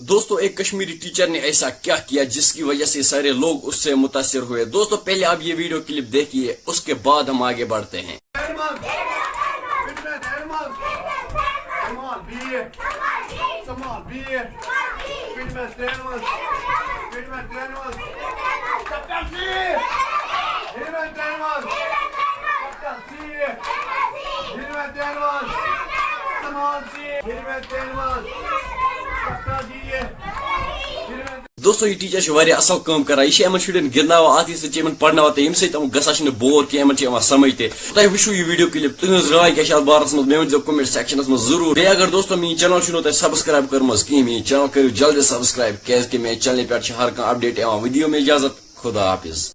دوستو ایک کشمیری ٹیچر نے ایسا کیا کیا جس کی وجہ سے سارے لوگ اس سے متاثر ہوئے. دوستو پہلے آپ یہ ویڈیو کلپ دیکھیے, اس کے بعد ہم آگے بڑھتے ہیں. دوستو یہ ٹیچر سے واریاہ اصل کام کران, یہ امن شرین گرناوان اتھ سۭتۍ یمن پرناوان تہٕ ییٚمہِ سۭتۍ یِم گژھان چھِنہٕ بور کینٛہہ, یمن چھِ یِوان سمجھ تہِ. تۄہہِ وٕچھو یہ ویڈیو کلپ, تُہنٛز راے کیٛاہ چھِ اتھ بارس منٛز مےٚ ؤنۍزیو کومنٹ سیکشنس منٛز ضروٗر. بیٚیہِ اگر دوستو میٛٲنۍ چینل چھُنہٕ تۄہہِ سبسکرایب کٔرمٕژ کِہیٖنۍ, میٛٲنۍ چینل کٔرِو جلدی سبسکرایب, کیٛازِکہِ میٛانہِ چینلہِ پٮ۪ٹھ چھِ ہر کانٛہہ اپڈیٹ یِوان. ودِیو مےٚ اجازت, خدا حافظ.